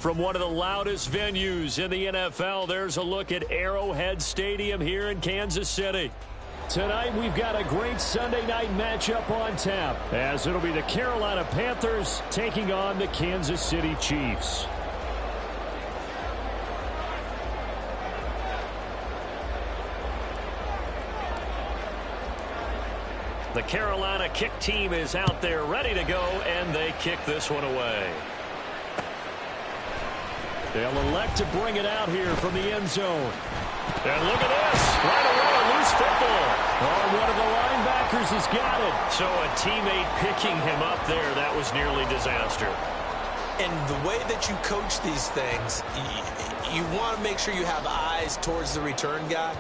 From one of the loudest venues in the NFL, there's a look at Arrowhead Stadium here in Kansas City. Tonight, we've got a great Sunday night matchup on tap, as it'll be the Carolina Panthers taking on the Kansas City Chiefs. The Carolina kick team is out there ready to go, and they kick this one away. They'll elect to bring it out here from the end zone. And look at this. Right away, a loose football. Oh, one of the linebackers has got it. So a teammate picking him up there, that was nearly disaster. And the way that you coach these things, you want to make sure you have eyes towards the return guy,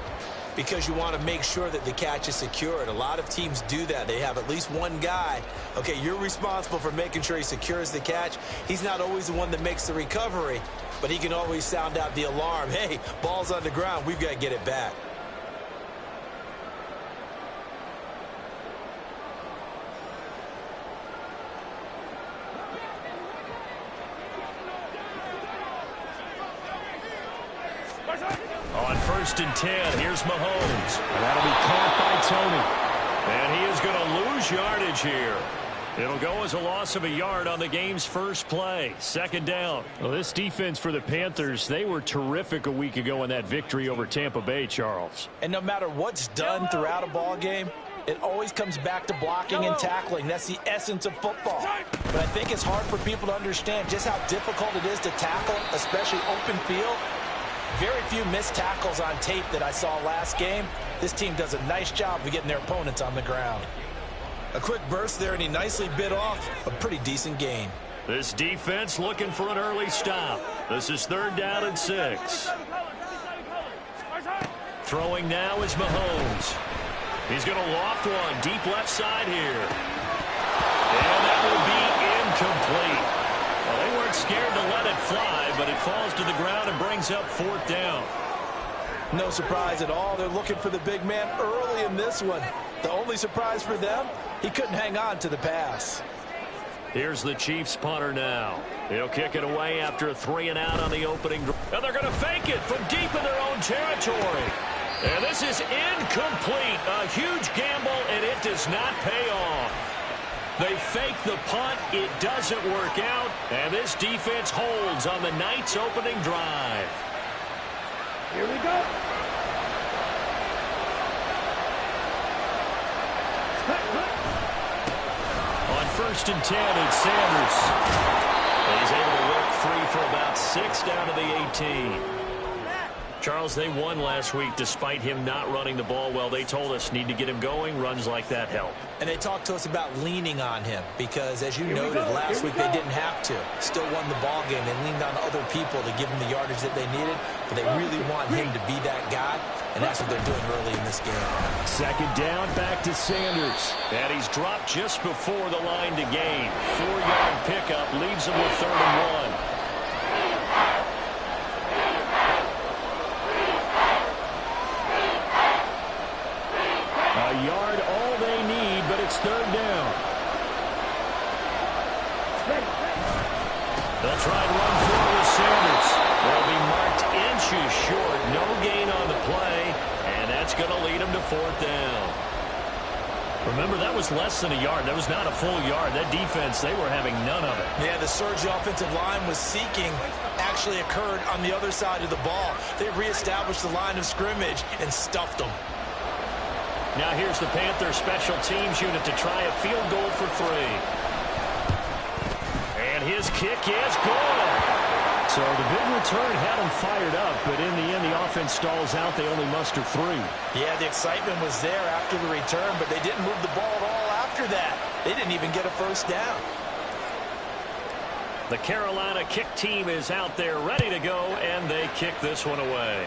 because you want to make sure that the catch is secured. A lot of teams do that. They have at least one guy. Okay, you're responsible for making sure he secures the catch. He's not always the one that makes the recovery, but he can always sound out the alarm. Hey, ball's on the ground. We've got to get it back. On 1st and 10, here's Mahomes. And that'll be caught by Tony. And he is going to lose yardage here. It'll go as a loss of a yard on the game's first play. 2nd down. Well, this defense for the Panthers, they were terrific a week ago in that victory over Tampa Bay, Charles. And no matter what's done throughout a ball game, it always comes back to blocking and tackling. That's the essence of football. But I think it's hard for people to understand just how difficult it is to tackle, especially open field. Very few missed tackles on tape that I saw last game. This team does a nice job of getting their opponents on the ground. A quick burst there, and he nicely bit off a pretty decent gain. This defense looking for an early stop. This is 3rd down and 6. Throwing now is Mahomes. He's going to loft one deep left side here. And that will be incomplete. Well, they weren't scared to let it fly, but it falls to the ground and brings up 4th down. No surprise at all. They're looking for the big man early in this one. The only surprise for them, he couldn't hang on to the pass. Here's the Chiefs punter now. He'll kick it away after a 3-and-out on the opening. And they're going to fake it from deep in their own territory. And this is incomplete. A huge gamble, and it does not pay off. They fake the punt. It doesn't work out. And this defense holds on the night's opening drive. Here we go. On 1st and 10, it's Sanders. He's able to work free for about 6 down to the 18. Charles, they won last week despite him not running the ball well. They told us need to get him going. Runs like that help. And they talked to us about leaning on him because, as you noted, last week they didn't have to. Still won the ball game. They leaned on other people to give them the yardage that they needed, but they really want him to be that guy, and that's what they're doing early in this game. 2nd down, back to Sanders. And he's dropped just before the line to gain. 4-yard pickup leaves him with 3rd and 1. A yard, all they need, but it's 3rd down. They'll try and run through with Sanders. They'll be marked inches short. No gain on the play, and that's going to lead them to 4th down. Remember, that was less than a yard. That was not a full yard. That defense, they were having none of it. Yeah, the surge the offensive line was seeking actually occurred on the other side of the ball. They reestablished the line of scrimmage and stuffed them. Now here's the Panthers special teams unit to try a field goal for 3. And his kick is good. So the big return had them fired up, but in the end, the offense stalls out. They only muster 3. Yeah, the excitement was there after the return, but they didn't move the ball at all after that. They didn't even get a 1st down. The Carolina kick team is out there ready to go, and they kick this one away.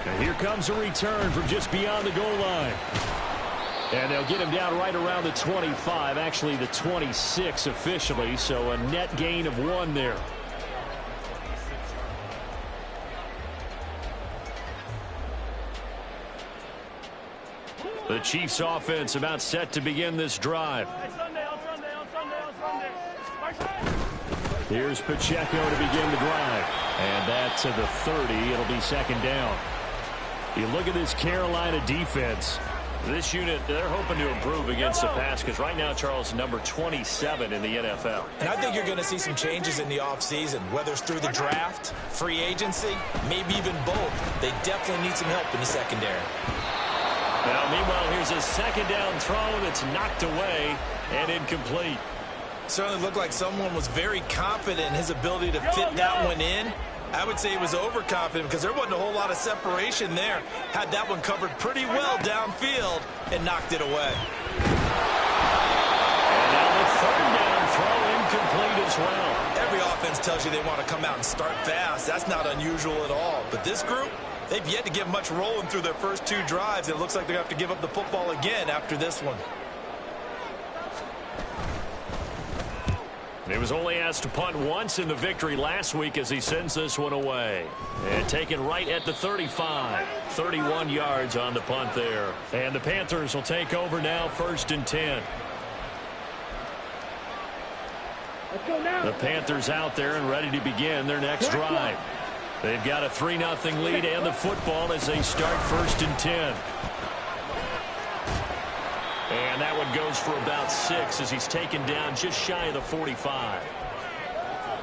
And here comes a return from just beyond the goal line. And they'll get him down right around the 25, actually the 26 officially, so a net gain of 1 there. The Chiefs offense about set to begin this drive. Here's Pacheco to begin the drive. And that to the 30. It'll be second down. You look at this Carolina defense. This unit, they're hoping to improve against the pass because right now, Charles, number 27 in the NFL. And I think you're going to see some changes in the offseason, whether it's through the draft, free agency, maybe even both. They definitely need some help in the secondary. Now, meanwhile, here's a second down throw that's knocked away and incomplete. Certainly looked like someone was very confident in his ability to fit that one in. I would say he was overconfident because there wasn't a whole lot of separation there. Had that one covered pretty well downfield and knocked it away. And now the third down throw incomplete as well. Every offense tells you they want to come out and start fast. That's not unusual at all. But this group, they've yet to get much rolling through their first two drives. It looks like they have to give up the football again after this one. He was only asked to punt once in the victory last week as he sends this one away. And taken right at the 35. 31 yards on the punt there. And the Panthers will take over now, 1st and 10. Let's go now. The Panthers out there and ready to begin their next drive. They've got a 3-0 lead and the football as they start 1st and 10. And that one goes for about 6 as he's taken down just shy of the 45.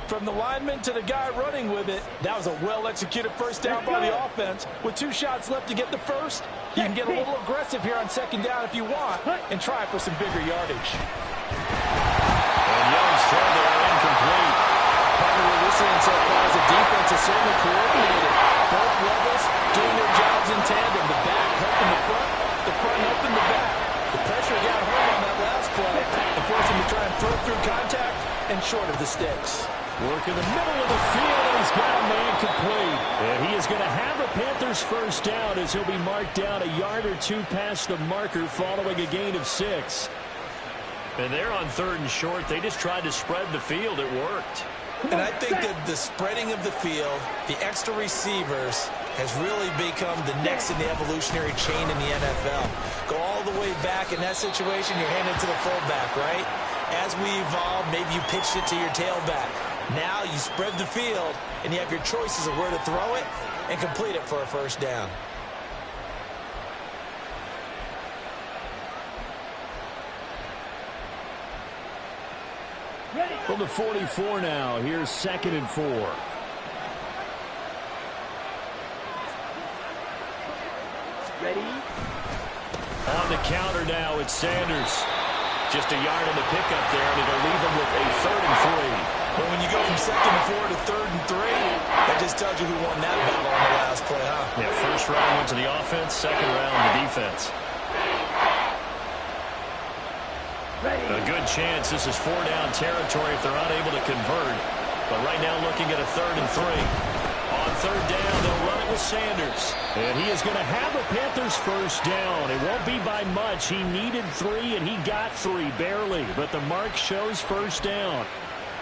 From the lineman to the guy running with it, that was a well-executed first down by the offense. With 2 shots left to get the first, you can get a little aggressive here on second down if you want and try for some bigger yardage. And Young's throw there incomplete. Part of what we're seeing so far is the defense is certainly coordinated. Both levels doing their jobs in tandem. The back helping the front helping the back. The pressure got home on that last play and forced him to try and throw through contact and short of the sticks. Work in the middle of the field, and he's got a man complete. And he is going to have a Panthers first down as he'll be marked down a yard or 2 past the marker following a gain of 6. And they're on 3rd and short. They just tried to spread the field. It worked. And I think that the spreading of the field, the extra receivers, has really become the next in the evolutionary chain in the NFL. Go all the way back in that situation, you're handed to the fullback, right? As we evolve, maybe you pitched it to your tailback. Now you spread the field, and you have your choices of where to throw it and complete it for a first down. From the 44 now, here's 2nd and 4. Ready? On the counter now, it's Sanders. Just a yard on the pickup there, and it'll leave him with a 3rd and 3. Well, when you go from 2nd and 4 to 3rd and 3, that just tells you who won that battle on the last play, huh? Yeah, first round went to the offense, second round the defense. A good chance this is 4-down territory if they're unable to convert. But right now looking at a 3rd and 3. On 3rd down, they'll run it with Sanders. And he is going to have a Panthers first down. It won't be by much. He needed 3, and he got 3, barely. But the mark shows first down.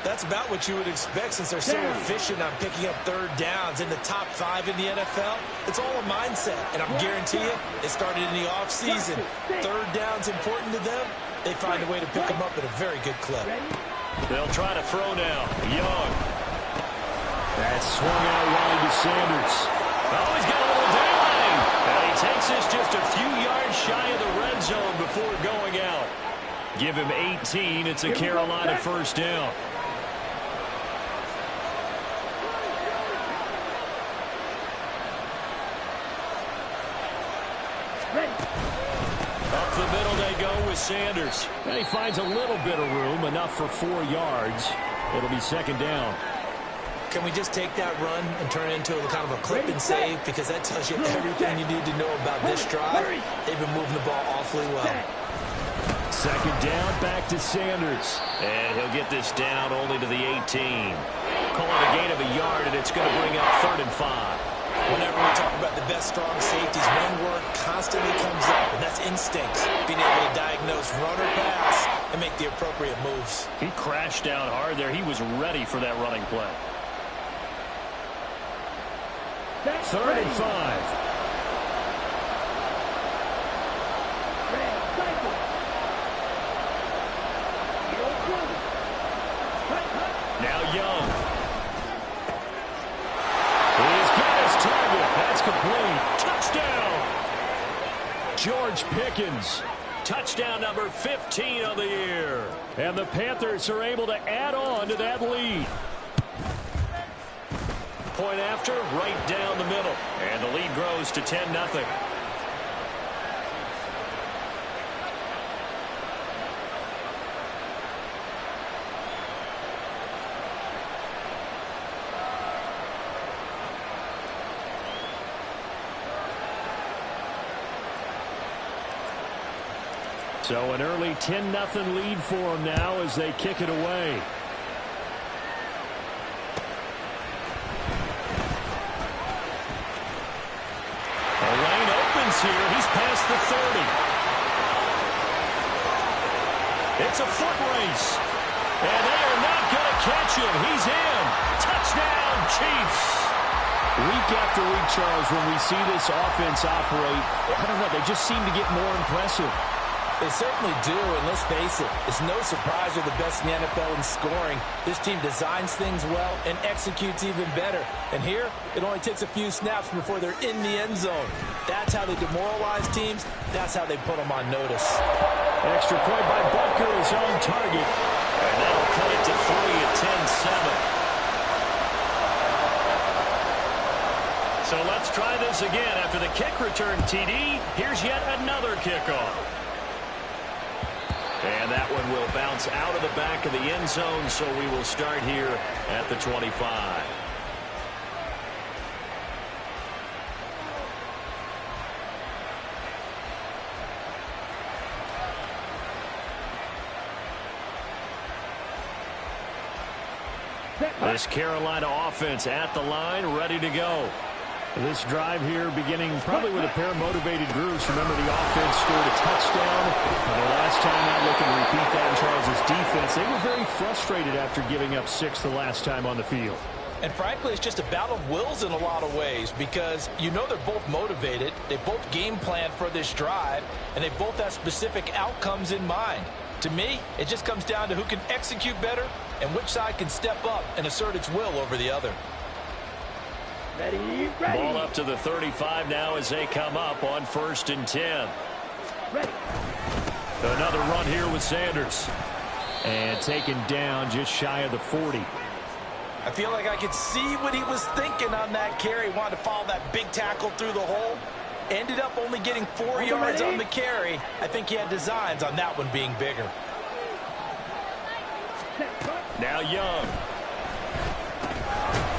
That's about what you would expect since they're so efficient on picking up 3rd downs in the top 5 in the NFL. It's all a mindset, and I'm guarantee you, it started in the offseason. 3rd down's important to them. They find a way to pick them up at a very good clip. They'll try to throw now. Young. That's swung out wide to Sanders. Oh, he's got a little daylight. And he takes this just a few yards shy of the red zone before going out. Give him 18. It's a Carolina first down. Up the middle they go with Sanders. And he finds a little bit of room, enough for 4 yards. It'll be 2nd down. Can we just take that run and turn it into a kind of a clip and save? Because that tells you everything you need to know about this drive. They've been moving the ball awfully well. 2nd down, back to Sanders. And he'll get this down only to the 18. Call it a gain of a yard, and it's going to bring up 3rd and 5. Whenever we talk about the best strong safeties, one word constantly comes up, and that's instincts. Being able to diagnose run or pass and make the appropriate moves. He crashed down hard there. He was ready for that running play. 3rd and 5. Now Young. complete. Touchdown! George Pickens. Touchdown number 15 of the year. And the Panthers are able to add on to that lead. Point after, right down the middle. And the lead grows to 10-0. So an early 10-0 lead for them now as they kick it away. A lane opens here. He's past the 30. It's a foot race. And they are not going to catch him. He's in. Touchdown, Chiefs. Week after week, Charles, when we see this offense operate, I don't know, they just seem to get more impressive. They certainly do, and let's face it, it's no surprise they're the best in the NFL in scoring. This team designs things well and executes even better. And here, it only takes a few snaps before they're in the end zone. That's how they demoralize teams. That's how they put them on notice. Extra point by Butker is on target. And that'll cut it to 3 at 10-7. So let's try this again. After the kick return TD, here's yet another kickoff. And that one will bounce out of the back of the end zone, so we will start here at the 25. This Carolina offense at the line, ready to go. This drive here beginning probably with a pair of motivated groups. Remember, the offense scored a touchdown. And the last time out, looking to repeat that in Charles' defense. They were very frustrated after giving up 6 the last time on the field. And frankly, it's just a battle of wills in a lot of ways because you know they're both motivated. They both game plan for this drive, and they both have specific outcomes in mind. To me, it just comes down to who can execute better and which side can step up and assert its will over the other. Ready. Ball up to the 35 now as they come up on 1st and 10. Ready. Another run here with Sanders. And taken down just shy of the 40. I feel like I could see what he was thinking on that carry. Wanted to follow that big tackle through the hole. Ended up only getting 4 yards on the carry. I think he had designs on that one being bigger. Now Young.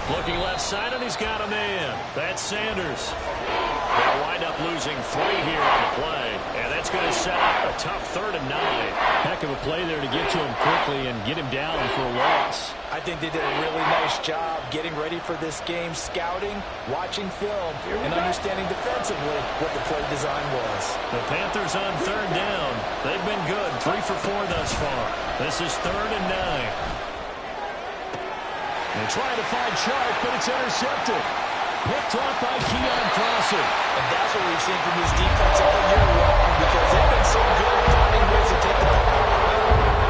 Looking left side, and he's got a man. That's Sanders. They'll wind up losing 3 here on the play. And that's going to set up a tough 3rd and 9. Heck of a play there to get to him quickly and get him down for a loss. I think they did a really nice job getting ready for this game, scouting, watching film, and understanding defensively what the play design was. The Panthers on 3rd down. They've been good, 3 for 4 thus far. This is 3rd and 9. They're trying to find Chark, but it's intercepted. Picked off by Keon Crossen. And that's what we've seen from this defense all year long because they've been so good at finding ways to take the football away.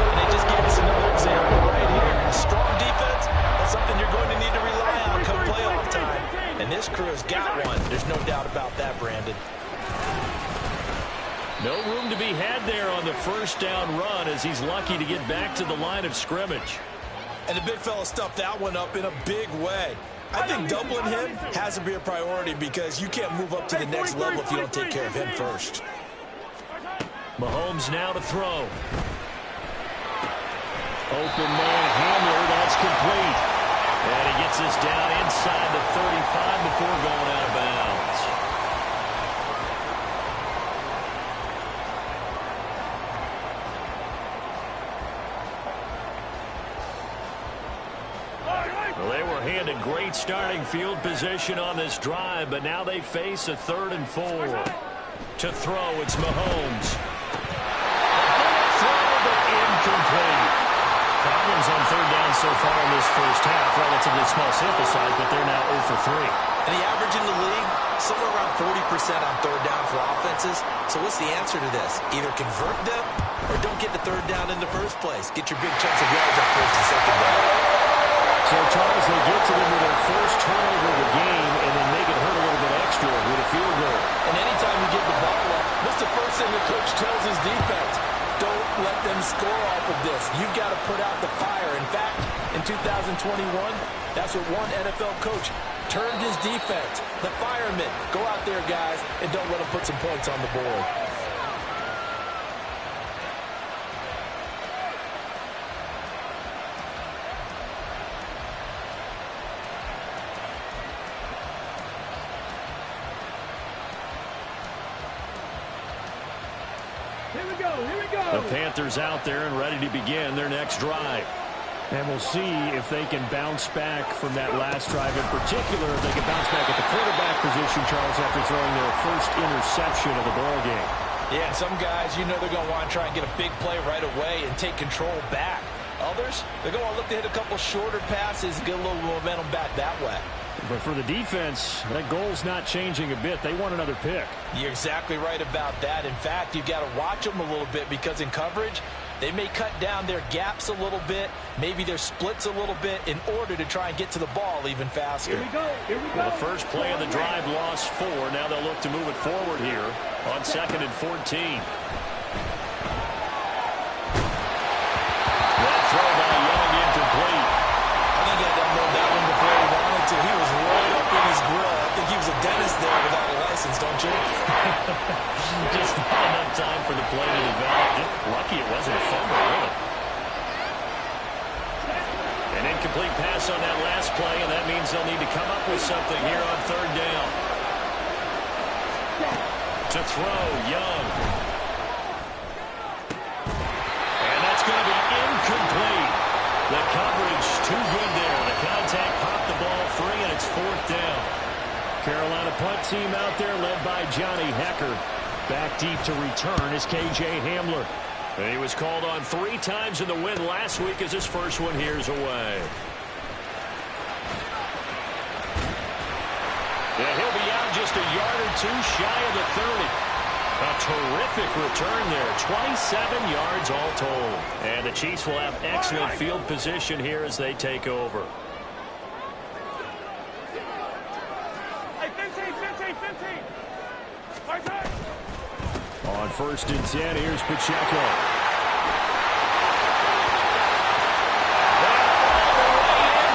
And they just gave us another example right here. A strong defense, that's something you're going to need to rely on come playoff time. And this crew has got one. There's no doubt about that, Brandon. No room to be had there on the 1st down run as he's lucky to get back to the line of scrimmage. And the big fella stuffed that one up in a big way. I think doubling him has to be a priority because you can't move up to the next level if you don't take care of him first. Mahomes now to throw. Open man Hamler, that's complete. And he gets this down inside the 35 before going out of bounds. Well, they were handed great starting field position on this drive, but now they face a 3rd and 4. To throw, it's Mahomes. Throw, but incomplete. Problems on 3rd down so far in this first half. Relatively small sample size, but they're now 0 for 3. And the average in the league, somewhere around 40% on 3rd down for offenses. So what's the answer to this? Either convert them or don't get the 3rd down in the first place. Get your big chunks of yards on 1st and 2nd down. So, Charles, they get to them with their first turnover of the game and then make it hurt a little bit extra. That's what one NFL coach termed his defense. The firemen. Go out there, guys, and don't let them put some points on the board. Here we go, here we go. The Panthers out there and ready to begin their next drive. And we'll see if they can bounce back from that last drive. In particular, if they can bounce back at the quarterback position, Charles, after throwing their first interception of the ball game. Yeah, some guys, you know they're going to want to try and get a big play right away and take control back. Others, they're going to look to hit a couple shorter passes and get a little momentum back that way. But for the defense, that goal's not changing a bit. They want another pick. You're exactly right about that. In fact, you've got to watch them a little bit because in coverage, they may cut down their gaps a little bit, maybe their splits a little bit in order to try and get to the ball even faster. Here we go, here we go. Well, the first play of the drive lost 4. Now they'll look to move it forward here on 2nd and 14. That throw by Young incomplete. I think he had to unload that one before he wanted to. He was right up in his grill. I think he was a dentist there without a license, don't you? Just not enough time for the play to develop. Just lucky it wasn't a fumble, really. An incomplete pass on that last play, and that means they'll need to come up with something here on 3rd down. To throw, Young. And that's going to be incomplete. The coverage too good there. The contact popped the ball free, and it's 4th down. Carolina punt team out there led by Johnny Hecker. Back deep to return is K.J. Hamler. And he was called on 3 times in the win last week as his first one here's away. Yeah, he'll be out just a yard or 2 shy of the 30. A terrific return there. 27 yards all told. And the Chiefs will have excellent field position here as they take over. On 1st and 10, here's Pacheco.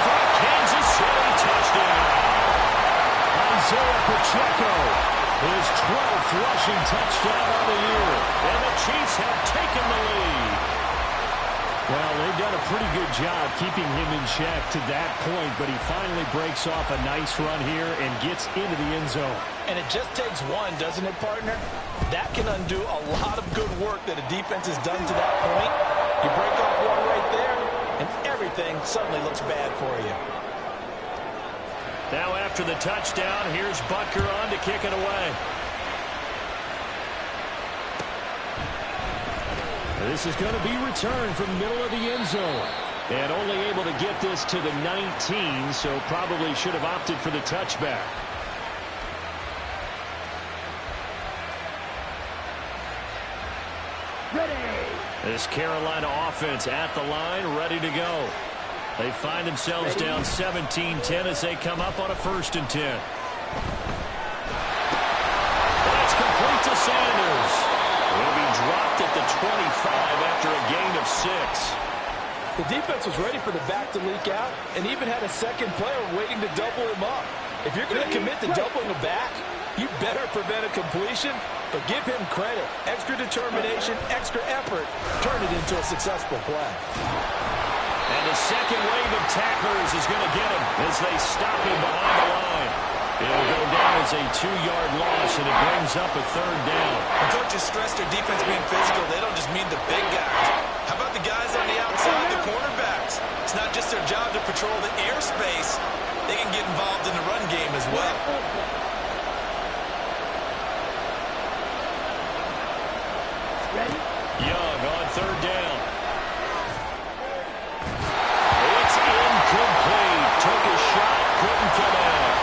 For a Kansas City touchdown. Isaiah Pacheco, his 12th rushing touchdown of the year. And the Chiefs have taken the lead. Well, they've done a pretty good job keeping him in check to that point, but he finally breaks off a nice run here and gets into the end zone. And it just takes one, doesn't it, partner? That can undo a lot of good work that a defense has done to that point. You break off one right there, and everything suddenly looks bad for you. Now after the touchdown, here's Butker on to kick it away. This is going to be returned from the middle of the end zone. And only able to get this to the 19, so probably should have opted for the touchback. This Carolina offense at the line, ready to go. They find themselves down 17-10 as they come up on a 1st and 10. That's complete to Sanders. He'll be dropped at the 25 after a gain of 6. The defense was ready for the back to leak out and even had a second player waiting to double him up. If you're going to commit to doubling a back, you better prevent a completion, but give him credit. Extra determination, extra effort, turn it into a successful play. And the second wave of tacklers is going to get him as they stop him behind the line. It'll go down as a 2-yard loss, and it brings up a 3rd down. The coaches stress their defense being physical. They don't just mean the big guys. How about the guys on the outside, the cornerbacks? It's not just their job to patrol the airspace. They can get involved in the run game as well. Young on 3rd down. It's incomplete. Took a shot, couldn't connect.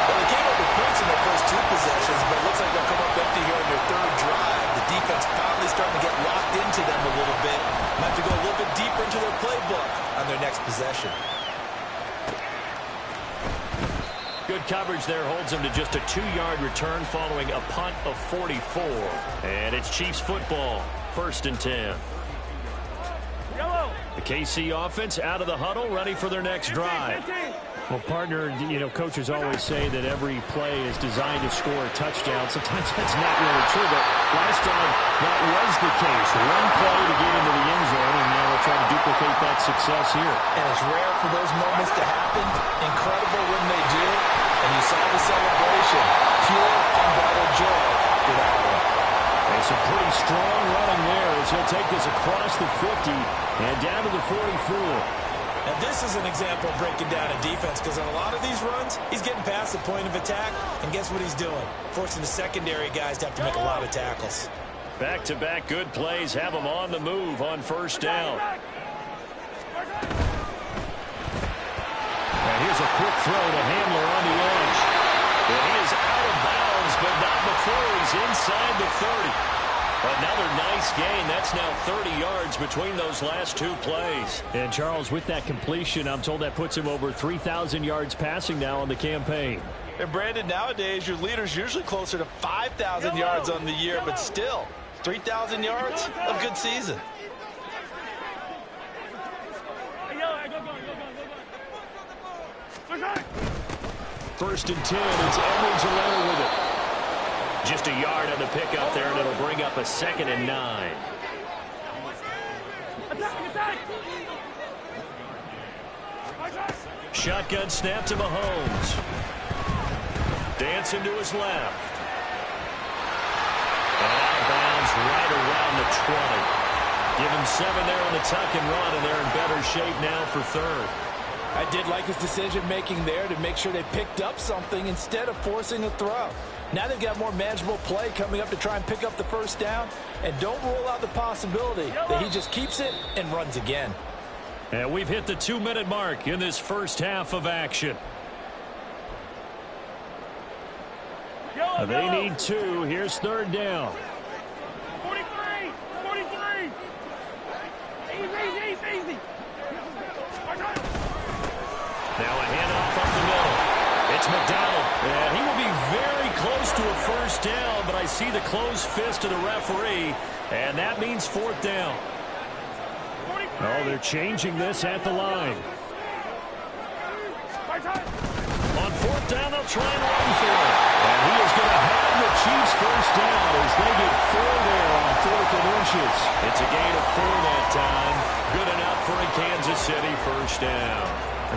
Well, they came up with points in their first 2 possessions, but it looks like they'll come up empty here in their 3rd drive. The defense finally starting to get locked into them a little bit. Might have to go a little bit deeper into their playbook on their next possession. Good coverage there holds him to just a 2-yard return following a punt of 44. And it's Chiefs football, 1st and 10. The KC offense out of the huddle, ready for their next drive. Well, partner, you know, coaches always say that every play is designed to score a touchdown. Sometimes that's not really true, but last time that was the case. One play to get into the end zone, and now we'll try to duplicate that success here. And it's rare for those moments to happen. Incredible when they do. And you saw the celebration. Pure, unbridled joy for that one. And some pretty strong running there as he'll take this across the 50 and down to the 44. And this is an example of breaking down a defense, because on a lot of these runs, he's getting past the point of attack, and guess what he's doing? Forcing the secondary guys to have to make a lot of tackles. Back-to-back good plays have them on the move on first down. And here's a quick throw to Handler on the edge. And he is out of bounds, but not before he's inside the 30. Another nice gain. That's now 30 yards between those last two plays. And, Charles, with that completion, I'm told that puts him over 3,000 yards passing now on the campaign. And, Brandon, nowadays your leader's usually closer to 5,000 yards on the year, but still, 3,000 yards, a good season. First and 10, it's Edwards-Helaire with it. Just a yard on the pickup there, and it'll bring up a 2nd and 9. Shotgun snap to Mahomes. Dancing to his left. And out of bounds right around the 20. Give him 7 there on the tuck and run, and they're in better shape now for third. I did like his decision-making there to make sure they picked up something instead of forcing a throw. Now they've got more manageable play coming up to try and pick up the first down. And don't rule out the possibility that he just keeps it and runs again. And we've hit the 2-minute mark in this first half of action. They need 2. Here's third down. 43. Easy. Now a handoff up the middle. It's McDonald. And he will be very close to a first down, but I see the closed fist of the referee, and that means 4th down. Oh, they're changing this at the line. On 4th down, they'll try and run for it. And he is going to have the Chiefs first down as they get 4 there on 4th and inches. It's a gain of 4 that time. Good enough for a Kansas City first down.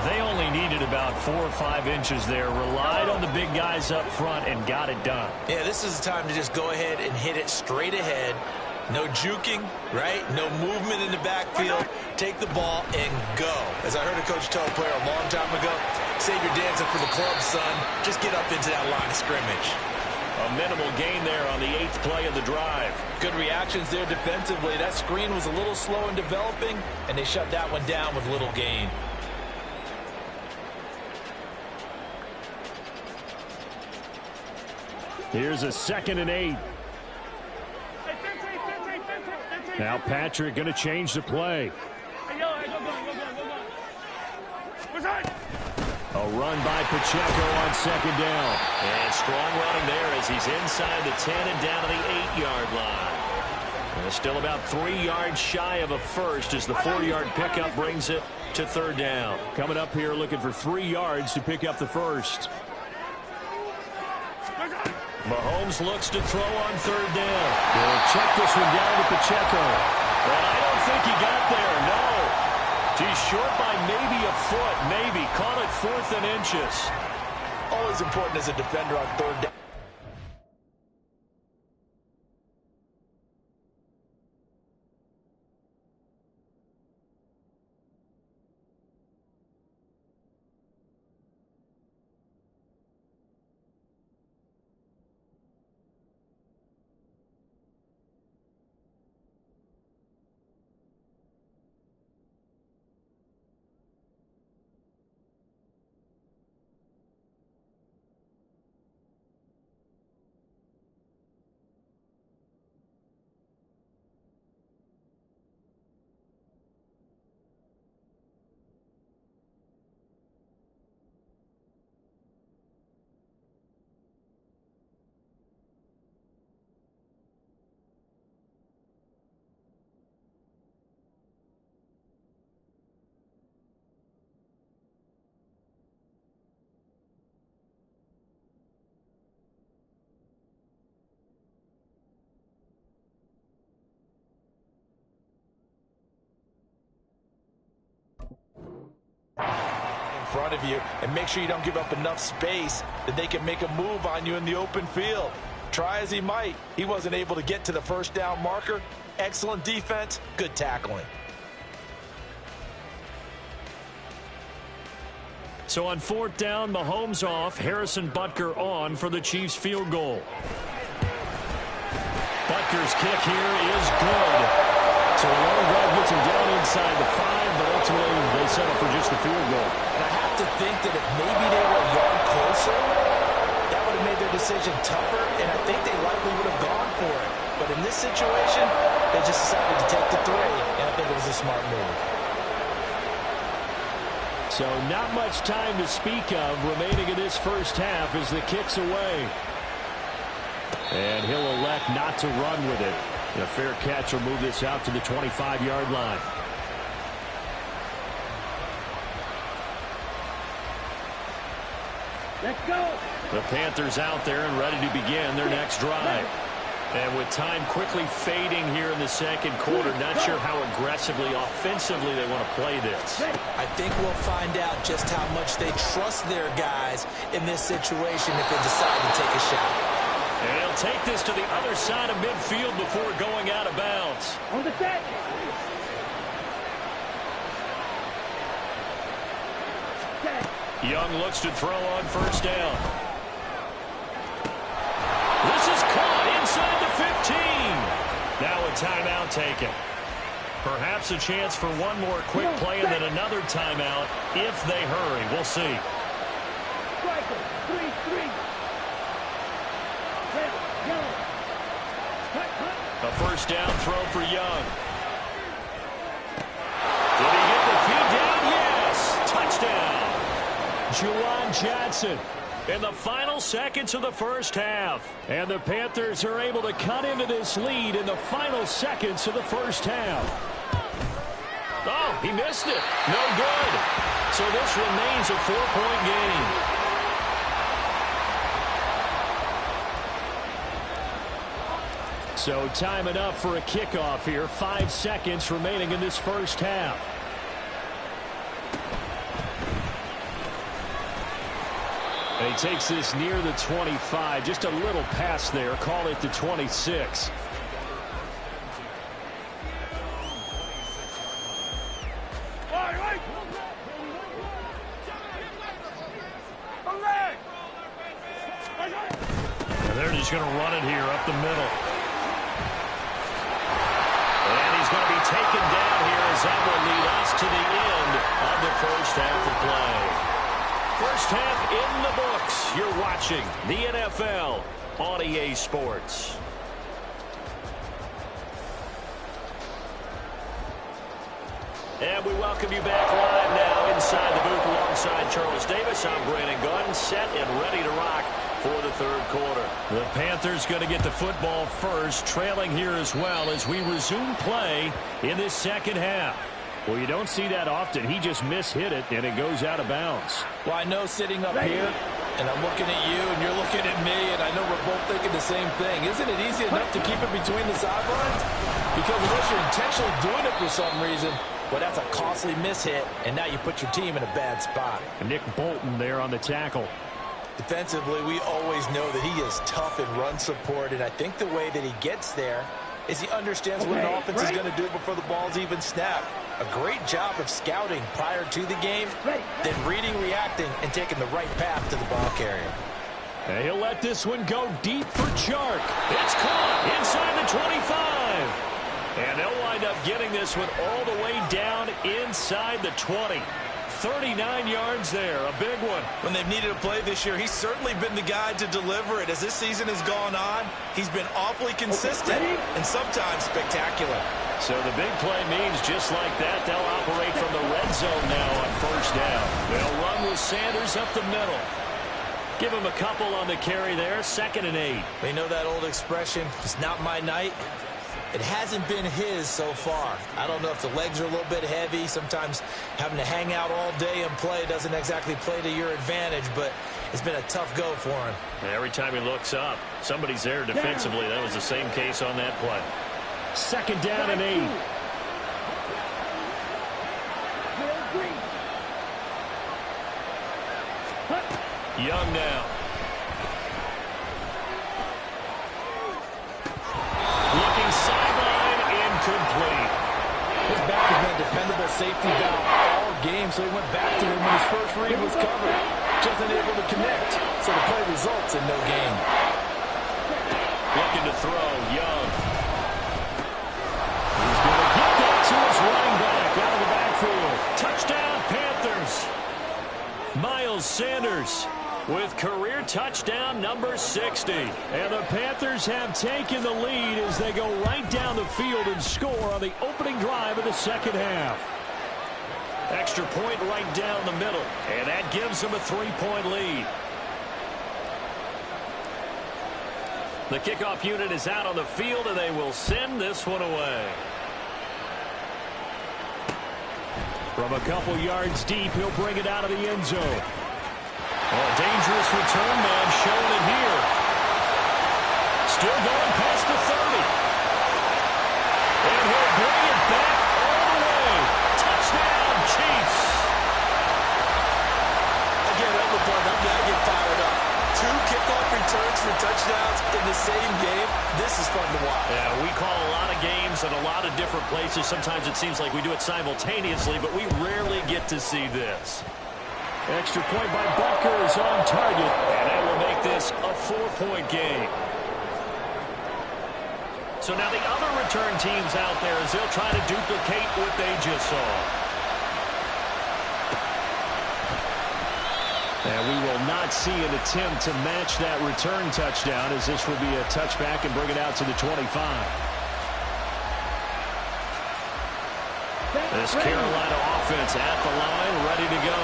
They only needed about 4 or 5 inches there, relied on the big guys up front, and got it done. Yeah, this is the time to just go ahead and hit it straight ahead. No juking, right? No movement in the backfield. Take the ball and go. As I heard a coach tell a player a long time ago, save your dancing for the club, son. Just get up into that line of scrimmage. A minimal gain there on the 8th play of the drive. Good reactions there defensively. That screen was a little slow in developing, and they shut that one down with little gain. Here's a 2nd and 8. Now Patrick going to change the play. A run by Pacheco on 2nd down. And strong running there as he's inside the 10 and down to the 8-yard line. And still about 3 yards shy of a first as the 4-yard pickup brings it to 3rd down. Coming up here looking for 3 yards to pick up the first. Mahomes looks to throw on 3rd down. They'll check this one down to Pacheco. And I don't think he got there, no. He's short by maybe a foot, maybe. Call it 4th and inches. Always important as a defender on 3rd down. front of you and make sure you don't give up enough space that they can make a move on you in the open field. Try as he might, he wasn't able to get to the first down marker. Excellent defense, good tackling. So on 4th down, Mahomes off, Harrison Butker on for the Chiefs field goal. Butker's kick here is good. So a long drive gets him down inside the 5, but ultimately they settle for just the field goal. And I have to think that if maybe they were a yard closer, that would have made their decision tougher, and I think they likely would have gone for it. But in this situation, they just decided to take the 3, and I think it was a smart move. So not much time to speak of remaining in this first half as the kick's away. And he'll elect not to run with it. And a fair catch will move this out to the 25-yard line. Let's go. The Panthers out there and ready to begin their next drive. And with time quickly fading here in the second quarter, not sure how aggressively, offensively they want to play this. I think we'll find out just how much they trust their guys in this situation if they decide to take a shot. And he'll take this to the other side of midfield before going out of bounds. On the set. Young looks to throw on first down. This is caught inside the 15. Now a timeout taken. Perhaps a chance for one more quick play and then another timeout if they hurry. We'll see. Striker, 3-3. Red, yellow. A first down throw for Young. Did he get the feed down? Yes. Touchdown. Juwan Johnson in the final seconds of the first half. And the Panthers are able to cut into this lead in the final seconds of the first half. Oh, he missed it. No good. So this remains a 4-point game. So time enough for a kickoff here. 5 seconds remaining in this first half. And he takes this near the 25. Just a little pass there. Call it the 26. And they're just going to run it here up the middle. And he's going to be taken down here as that will lead us to the end of the first half of play. First half in the books. You're watching the NFL on EA Sports. And we welcome you back live now inside the booth alongside Charles Davis. I'm Brandon Gunn, set and ready to rock for the third quarter. The Panthers going to get the football first, trailing here as well as we resume play in this second half. Well, you don't see that often. He just mishit it, and it goes out of bounds. Well, I know sitting up here, and I'm looking at you, and you're looking at me, and I know we're both thinking the same thing. Isn't it easy enough to keep it between the sidelines? Because unless you're intentionally doing it for some reason, well, that's a costly mishit, and now you put your team in a bad spot. Nick Bolton there on the tackle. Defensively, we always know that he is tough in run support, and I think the way that he gets there is he understands what an offense is going to do before the ball's even snapped. A great job of scouting prior to the game, then reading, reacting, and taking the right path to the ball carrier. And he'll let this one go deep for Chark. It's caught inside the 25. And they'll wind up getting this one all the way down inside the 20. 39 yards there, a big one. When they've needed a play this year, he's certainly been the guy to deliver it. As this season has gone on, he's been awfully consistent and sometimes spectacular. So the big play means just like that, they'll operate from the red zone now on first down. They'll run with Sanders up the middle. Give him a couple on the carry there, 2nd and 8. They know that old expression, it's not my night. It hasn't been his so far. I don't know if the legs are a little bit heavy. Sometimes having to hang out all day and play doesn't exactly play to your advantage, but it's been a tough go for him. And every time he looks up, somebody's there defensively. That was the same case on that play. 2nd down and 8. Young now. Looking sideline, incomplete. His back has been a dependable safety valve all game, so he went back to him when his first read was covered. Just unable to connect, so the play results in no gain. Looking to throw, Young. He's going to get that to his running back out of the backfield. Touchdown, Panthers. Miles Sanders with career touchdown number 60. And the Panthers have taken the lead as they go right down the field and score on the opening drive of the second half. Extra point right down the middle, and that gives them a 3-point lead. The kickoff unit is out on the field, and they will send this one away. From a couple yards deep, he'll bring it out of the end zone. A dangerous return man showing it here. Still going past the 30. And he'll bring it back all the way. Touchdown, Chiefs. Again, I'm going to get fired up. 2 kickoff returns for touchdowns in the same game. This is fun to watch. Yeah, we call a lot of games in a lot of different places. Sometimes it seems like we do it simultaneously, but we rarely get to see this. Extra point by Butker is on target. And that will make this a 4-point game. So now the other return teams out there as they'll try to duplicate what they just saw. And we will not see an attempt to match that return touchdown as this will be a touchback and bring it out to the 25. This Carolina offense at the line, ready to go.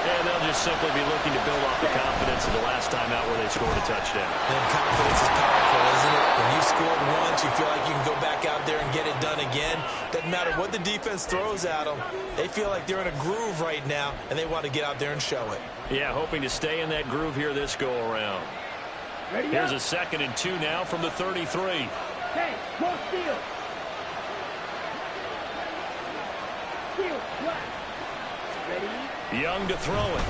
And they'll just simply be looking to build off the confidence of the last time out where they scored a touchdown. And confidence is powerful, isn't it? When you scored once, you feel like you can go back out there and get it done again. Doesn't matter what the defense throws at them. They feel like they're in a groove right now, and they want to get out there and show it. Yeah, hoping to stay in that groove here this go-around. Here's a 2nd and 2 now from the 33. Hey, more steal. Steal, flat. Ready? Young to throw it.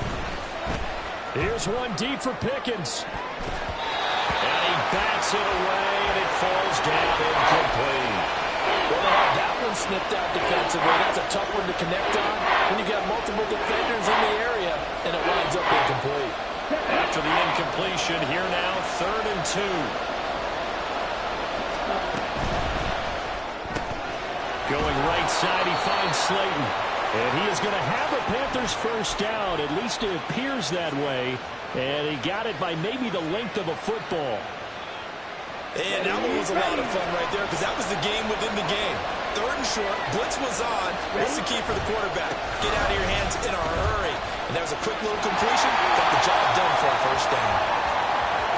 Here's one deep for Pickens. And he bats it away, and it falls down incomplete. Well, they have that one snipped out defensively. That's a tough one to connect on when you got multiple defenders in the area, and it winds up incomplete. After the incompletion, here now, 3rd and 2. Going right side, he finds Slayton. And he is going to have a Panthers first down. At least it appears that way. And he got it by maybe the length of a football. And that one was a lot of fun right there because that was the game within the game. 3rd and short, blitz was on. What's the key for the quarterback? Get out of your hands in a hurry. And that was a quick little completion. Got the job done for a first down.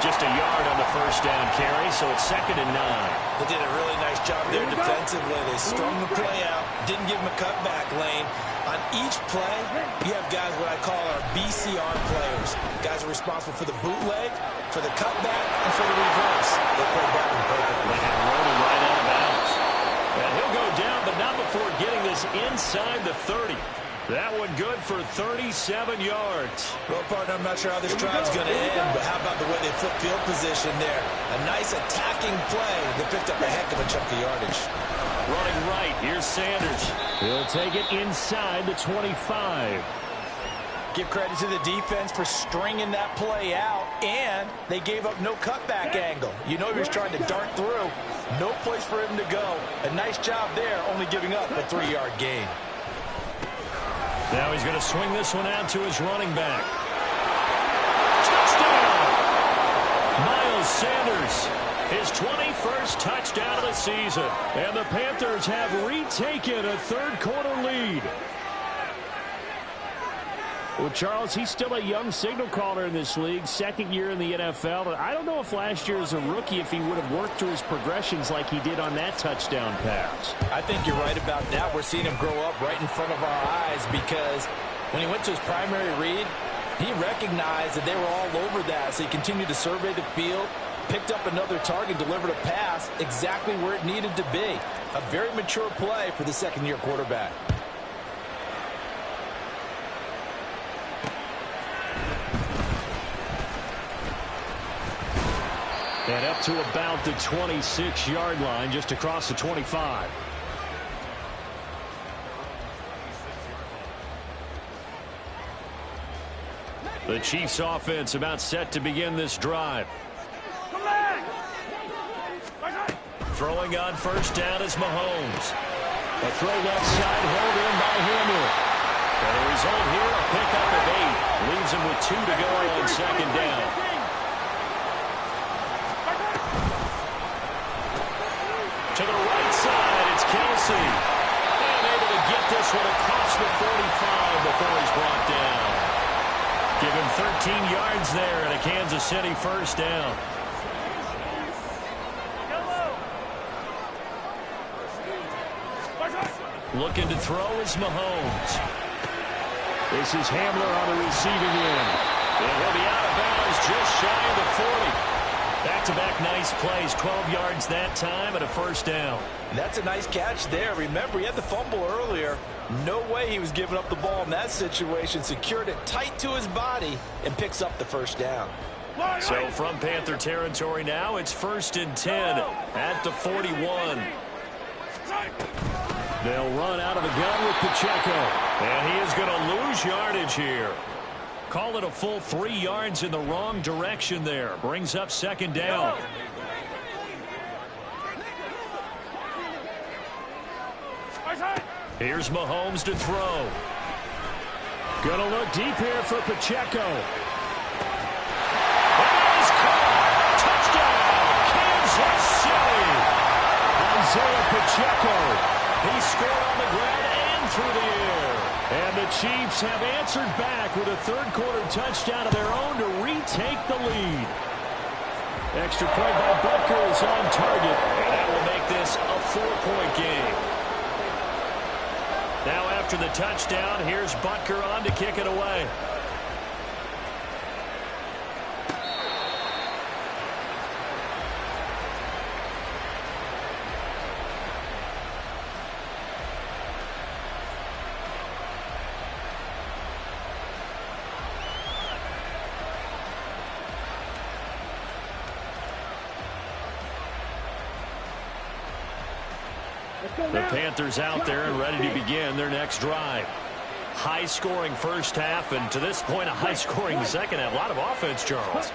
Just a yard on the first down carry, so it's 2nd and 9. They did a really nice job there defensively. They strung the play out, didn't give him a cutback lane. On each play, you have guys what I call our BCR players. Guys are responsible for the bootleg, for the cutback, and for the reverse. They played that one perfectly. And rolling right out of bounds. And he'll go down, but not before getting this inside the 30. That one good for 37 yards. Well, partner, I'm not sure how this drive's going to end, but how about the way they flip field position there? A nice attacking play that picked up a heck of a chunk of yardage. Running right, here's Sanders. He'll take it inside the 25. Give credit to the defense for stringing that play out, and they gave up no cutback angle. You know he was trying to dart through. No place for him to go. A nice job there, only giving up a 3-yard gain. Now he's going to swing this one out to his running back. Touchdown! Miles Sanders, his 21st touchdown of the season. And the Panthers have retaken a third-quarter lead. Well, Charles, he's still a young signal caller in this league, 2nd year in the NFL. And I don't know if last year as a rookie, if he would have worked through his progressions like he did on that touchdown pass. I think you're right about that. We're seeing him grow up right in front of our eyes because when he went to his primary read, he recognized that they were all over that. So he continued to survey the field, picked up another target, delivered a pass exactly where it needed to be. A very mature play for the second-year quarterback. And up to about the 26-yard line, just across the 25. The Chiefs offense about set to begin this drive. Throwing on first down is Mahomes. A throw left side held in by Hamler. And the result here, a pickup of 8. Leaves him with 2 to go on second down. To the right side, it's Kelsey. And able to get this one across the 45 before he's brought down. Give him 13 yards there and a Kansas City first down. Looking to throw is Mahomes. This is Hamler on the receiving end. And he'll be out of bounds just shy of the 40. Back-to-back nice plays, 12 yards that time and a first down. That's a nice catch there. Remember, he had the fumble earlier. No way he was giving up the ball in that situation. Secured it tight to his body and picks up the first down. So from Panther territory now, it's 1st and 10 at the 41. They'll run out of the gun with Pacheco. And he is going to lose yardage here. Call it a full 3 yards in the wrong direction there. Brings up second down. Here's Mahomes to throw. Gonna look deep here for Pacheco. And he's caught. Touchdown, Kansas City. Isaiah Pacheco. He scored on the ground and through the air. And the Chiefs have answered back with a third-quarter touchdown of their own to retake the lead. Extra point by Butker is on target. And that will make this a 4-point game. Now after the touchdown, here's Butker on to kick it away. The Panthers out there and ready to begin their next drive. High-scoring first half, and to this point, a high-scoring second half. A lot of offense, Charles.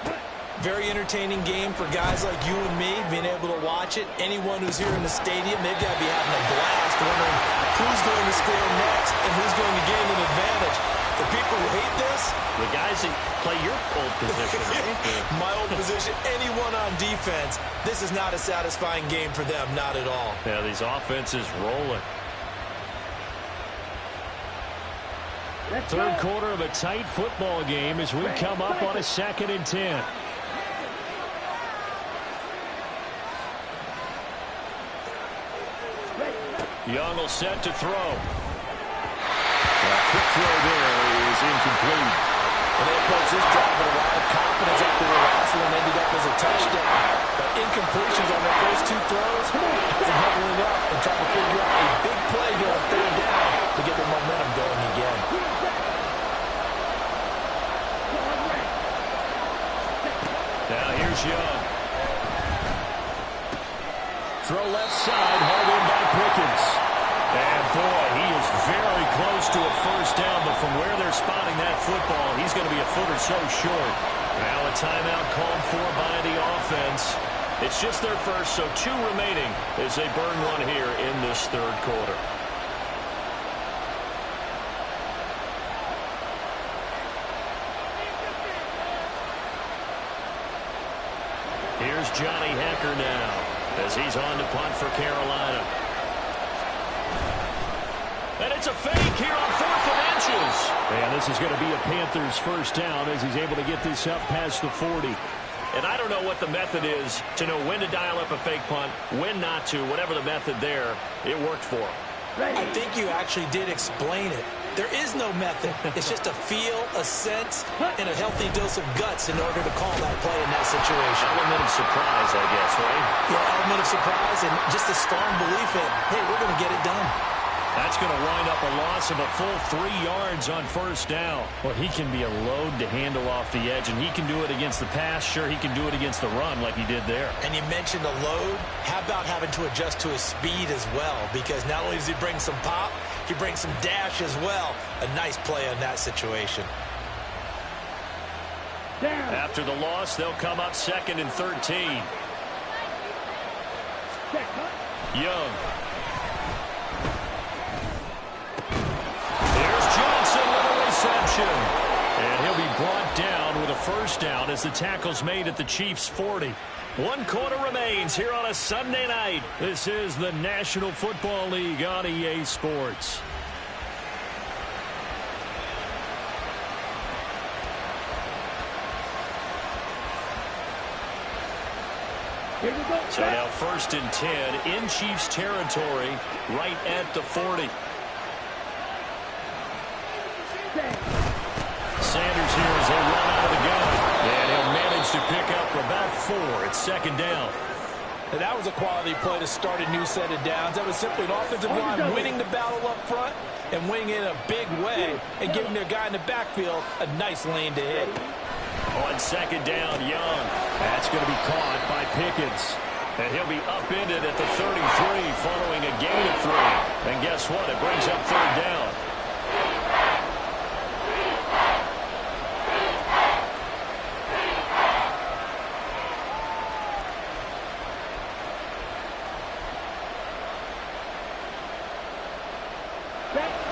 Very entertaining game for guys like you and me, being able to watch it. Anyone who's here in the stadium, they've got to be having a blast, wondering who's going to score next and who's going to gain an advantage. The people who hate this, the guys that play your old position, right? My old position, anyone on defense, this is not a satisfying game for them, not at all. Yeah, these offenses rolling. Third quarter of a tight football game as we come up on a 2nd and 10. Young will set to throw. Quick throw there is incomplete. And they approach this drive with a lot of confidence after the last one ended up as a touchdown. But incompletions on their first 2 throws has them huddling up and trying to figure out a big play here on 3rd down to get their momentum going again. Now here's Young. Throw left side, hauled in by Pickens. And boy, he is very close to a first down, but from where they're spotting that football, he's going to be a foot or so short. Now a timeout called for by the offense. It's just their first, so 2 remaining as they burn one here in this third quarter. Here's Johnny Hekker now as he's on to punt for Carolina. And it's a fake here on 4th and inches. And this is going to be a Panthers first down as he's able to get this up past the 40. And I don't know what the method is to know when to dial up a fake punt, when not to, whatever the method there, it worked for him. I think you actually did explain it. There is no method. It's just a feel, a sense, and a healthy dose of guts in order to call that play in that situation. Element of surprise, I guess, right? Yeah, element of surprise and just a strong belief in, hey, we're going to get it done. That's going to wind up a loss of a full 3 yards on first down. Well, he can be a load to handle off the edge, and he can do it against the pass. Sure, he can do it against the run like he did there. And you mentioned a load. How about having to adjust to his speed as well? Because not only does he bring some pop, he brings some dash as well. A nice play on that situation. Down. After the loss, they'll come up 2nd and 13. Check, cut. Young. Here's Johnson with a reception. And he'll be brought down with a first down as the tackle's made at the Chiefs' 40. 1 quarter remains here on a Sunday night. This is the National Football League on EA Sports. Here we go. So now 1st and 10 in Chiefs territory, right at the 40. Sanders here as they run out of the gun. And he'll manage to pick up about 4. It's 2nd down. And that was a quality play to start a new set of downs. That was simply an offensive line winning the battle up front and winning it in a big way and giving their guy in the backfield a nice lane to hit. On 2nd down, Young. That's going to be caught by Pickens. And he'll be upended at the 33 following a gain of 3. And guess what? It brings up 3rd down.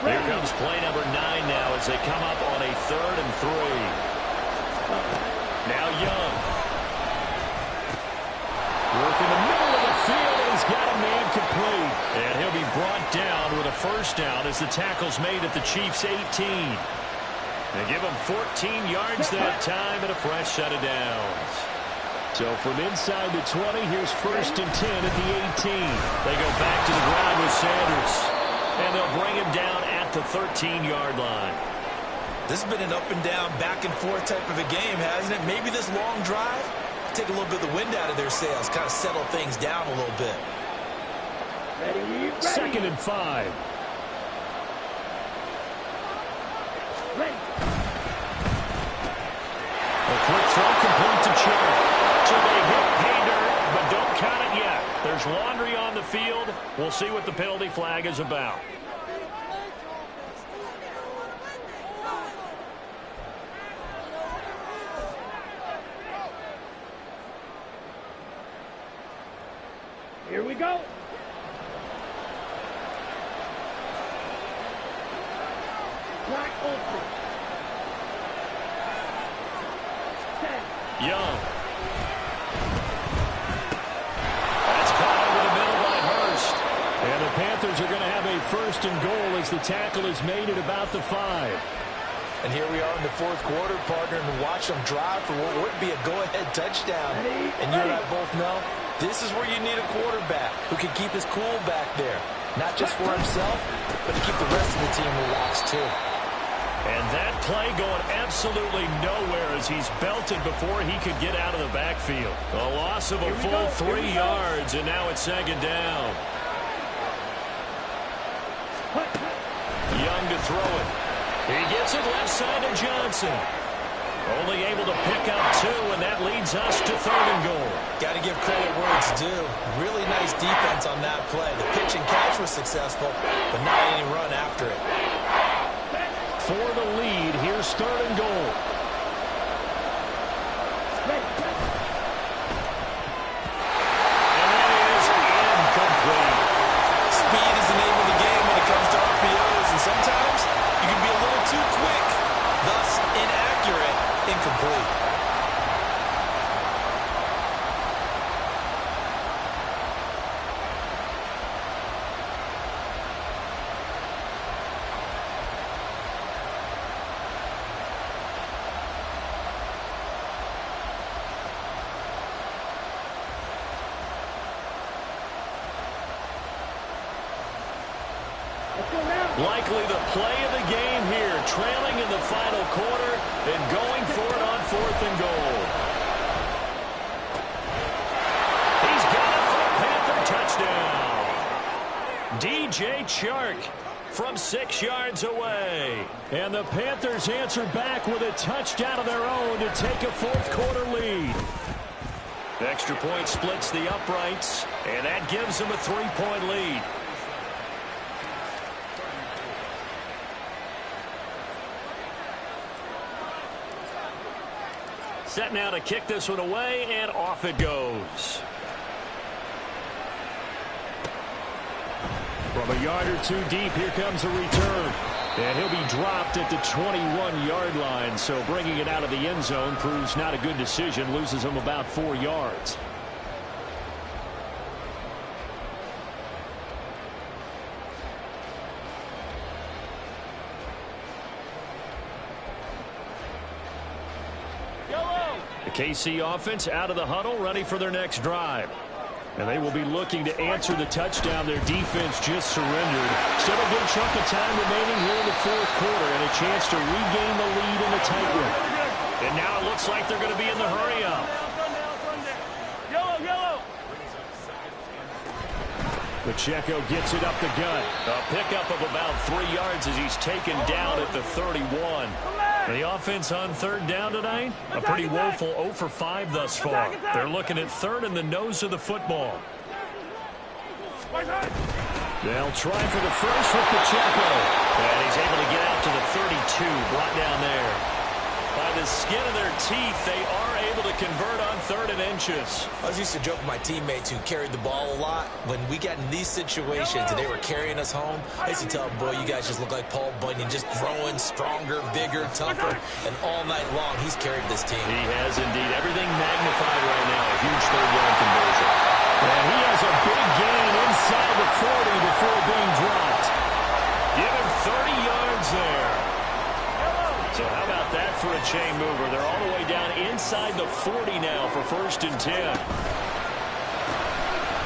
Here comes play number 9 now as they come up on a 3rd and 3. Now Young. Working the middle of the field, and he's got a man complete. And he'll be brought down with a first down as the tackle's made at the Chiefs' 18. They give him 14 yards that time and a fresh set of downs. So from inside the 20, here's 1st and 10 at the 18. They go back to the ground with Sanders. And they'll bring him down at the 13-yard line. This has been an up-and-down, back-and-forth type of a game, hasn't it? Maybe this long drive, take a little bit of the wind out of their sails, kind of settle things down a little bit. Ready. 2nd and 5. Ready. A quick throw complete to Chubb. So they hit pay dirt, but don't count it yet. There's laundry on the field. We'll see what the penalty flag is about. Here we go. Black open. 10. Young. That's caught over the middle by Hurst. And the Panthers are going to have a 1st and goal as the tackle is made at about the 5. And here we are in the 4th quarter, partner, and watch them drive for what would be a go-ahead touchdown. And you and I both know this is where you need a quarterback who can keep his cool back there. Not just for himself, but to keep the rest of the team relaxed too. And that play going absolutely nowhere as he's belted before he could get out of the backfield. A loss of a full 3 yards, and now it's 2nd down. Young to throw it. He gets it left side to Johnson. Only able to pick up 2, and that leads us to 3rd and goal. Got to give credit where it's due. Really nice defense on that play. The pitch and catch was successful, but not any run after it. For the lead, here's 3rd and goal. And that is incomplete. Speed is the name of the game when it comes to RPOs, and sometimes you can be a little too quick, thus inaccurate, incomplete. Likely the play of the game here, trailing in the final quarter and going for it on 4th and goal. He's got it for a Panther touchdown. DJ Chark from 6 yards away. And the Panthers answer back with a touchdown of their own to take a fourth-quarter lead. Extra point splits the uprights, and that gives them a 3-point lead. Set now to kick this one away, and off it goes. From a yard or two deep, here comes a return. And he'll be dropped at the 21-yard line. So bringing it out of the end zone proves not a good decision. Loses him about 4 yards. The KC offense out of the huddle, ready for their next drive. And they will be looking to answer the touchdown their defense just surrendered. Still a good chunk of time remaining here in the fourth quarter and a chance to regain the lead in a tight one. And now it looks like they're going to be in the hurry-up. Pacheco gets it up the gut. A pickup of about 3 yards as he's taken down at the 31. The offense on third down tonight, a pretty woeful 0 for 5 thus far. They're looking at third in the nose of the football. They'll try for the first with Pacheco. And he's able to get out to the 32, brought down there. By the skin of their teeth, they are able to convert on 3rd and inches. I was used to joke with my teammates who carried the ball a lot. When we got in these situations and they were carrying us home, I used to tell them, boy, you guys just look like Paul Bunyan, just growing stronger, bigger, tougher. And all night long, he's carried this team. He has indeed. Everything magnified right now. A huge third down conversion. And he has a big gain inside the 40 before being dropped. Give him 30 yards there. So how about that for a chain mover? They're all the way down inside the 40 now for 1st and 10.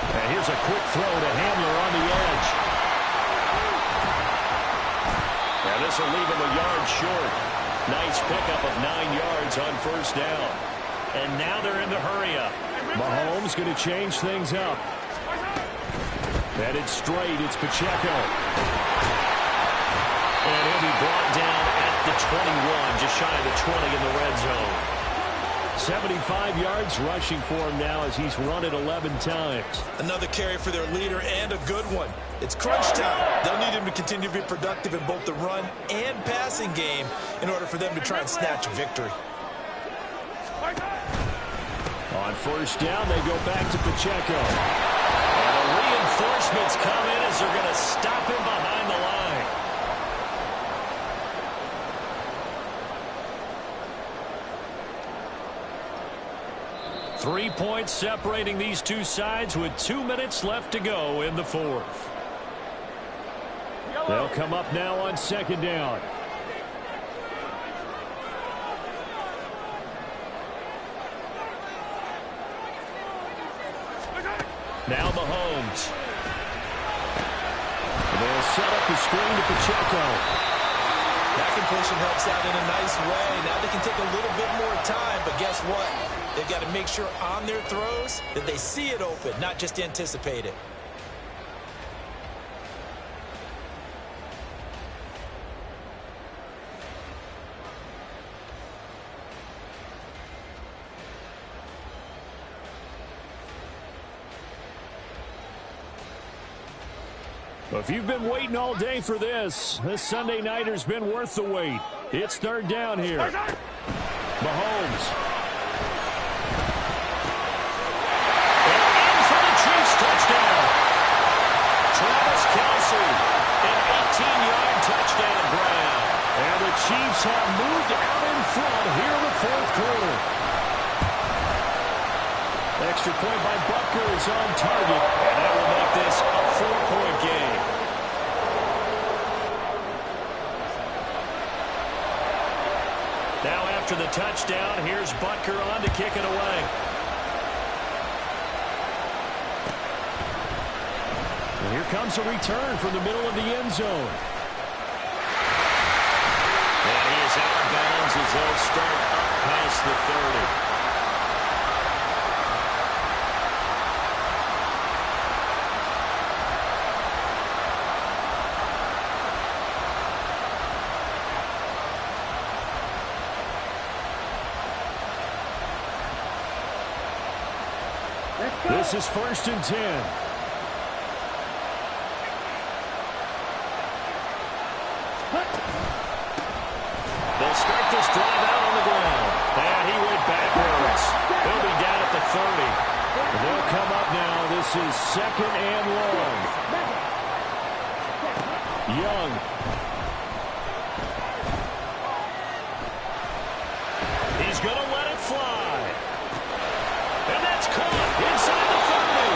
And here's a quick throw to Hamler on the edge. Now this will leave him a yard short. Nice pickup of 9 yards on 1st down. And now they're in the hurry-up. Mahomes going to change things up. Headed straight, it's Pacheco. And he'll be brought down at the 21, just shy of the 20 in the red zone. 75 yards rushing for him now as he's run it 11 times. Another carry for their leader and a good one. It's crunch time. They'll need him to continue to be productive in both the run and passing game in order for them to try and snatch a victory. On 1st down, they go back to Pacheco. And the reinforcements come in as they're going to stop him behind the line. 3 points separating these two sides with 2 minutes left to go in the fourth. They'll come up now on 2nd down. Now Mahomes. They'll set up the screen to Pacheco. That completion helps out in a nice way. Now they can take a little bit more time, but guess what? They've got to make sure on their throws that they see it open, not just anticipate it. If you've been waiting all day for this Sunday nighter's been worth the wait. It's 3rd down here. Mahomes. And in for the Chiefs touchdown. Travis Kelce, an 18-yard touchdown grab. And the Chiefs have moved out in front here in the 4th quarter. Extra point by Butker is on target. And that will make this a 4-point game. Now after the touchdown, here's Butker on to kick it away. And here comes a return from the middle of the end zone. And he is out of bounds as they'll start up past the 30. Let's go. This is 1st and 10. They'll start this drive out on the ground. And he went backwards. He'll be down at the 30. They'll come up now. This is 2nd and long. Young. He's going to let it fly. And that's caught inside the 30.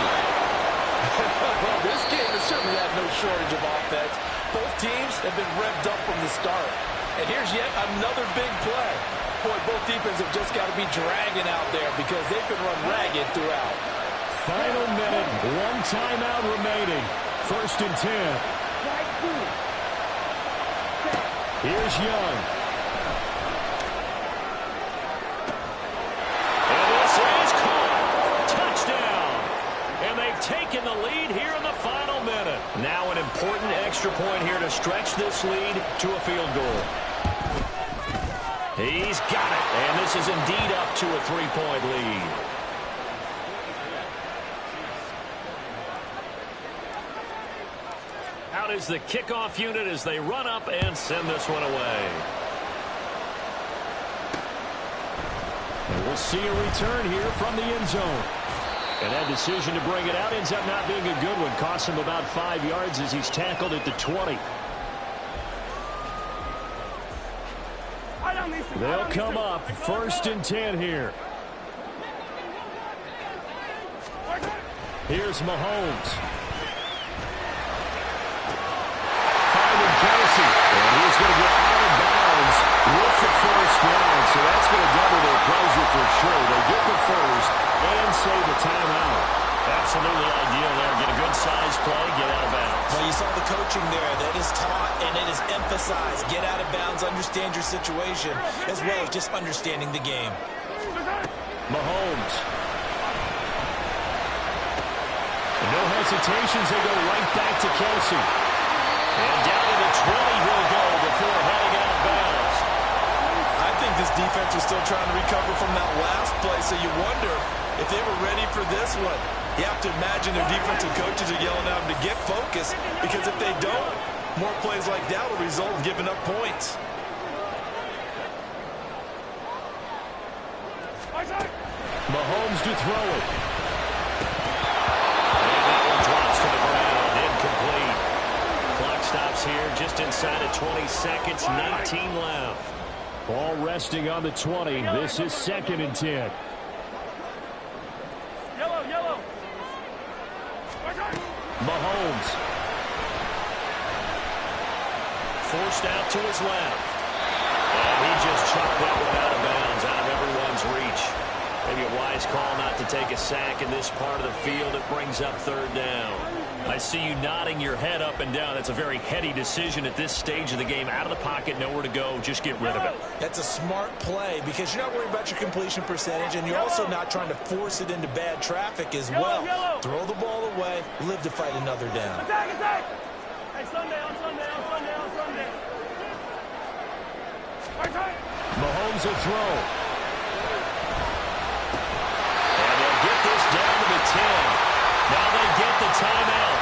Well, this game has certainly had no shortage of offense. Both teams have been revved up from the start. And here's yet another big play. Boy, both defenses have just got to be dragging out there because they've been run ragged throughout. Final minute, 1 timeout remaining. 1st and 10. Here's Young. And this is caught. Touchdown. And they've taken the lead here in the final minute. Now an important extra point here to stretch this lead to a field goal. He's got it. And this is indeed up to a 3-point lead. Out is the kickoff unit as they run up and send this one away. And we'll see a return here from the end zone. And that decision to bring it out ends up not being a good one. Costs him about 5 yards as he's tackled at the 20. They'll come up 1st and 10 here. Here's Mahomes. Finding Kelsey. And he's going to get out of bounds with the 1st down. So that's going to double their pleasure for sure. They get the 1st and save the timeout. Absolutely ideal there. Get a good size play, get out of bounds. Well, you saw the coaching there. That is taught and it is emphasized. Get out of bounds, understand your situation, as well as just understanding the game. Mahomes. No hesitations. They go right back to Kelsey. And down to the 20 he'll go before heading out of bounds. I think this defense was still trying to recover from that last play, so you wonder if they were ready for this one. You have to imagine their defensive coaches are yelling at them to get focused, because if they don't, more plays like that will result in giving up points. Mahomes to throw it. And that one drops to the ground. Incomplete. Clock stops here just inside of 20 seconds. 19 left. Ball resting on the 20. This is 2nd and 10. Mahomes. Forced out to his left. And he just chucked that one out of bounds, out of everyone's reach. Maybe a wise call not to take a sack in this part of the field. It brings up 3rd down. I see you nodding your head up and down. That's a very heady decision at this stage of the game. Out of the pocket, nowhere to go. Just get rid of it. That's a smart play because you're not worried about your completion percentage, and you're also not trying to force it into bad traffic as well. Throw the ball away, live to fight another down. Attack, attack! Hey, Sunday, on Sunday, on Sunday, on Sunday. Mahomes will throw. And they'll get this down to the 10. Now they get the timeout.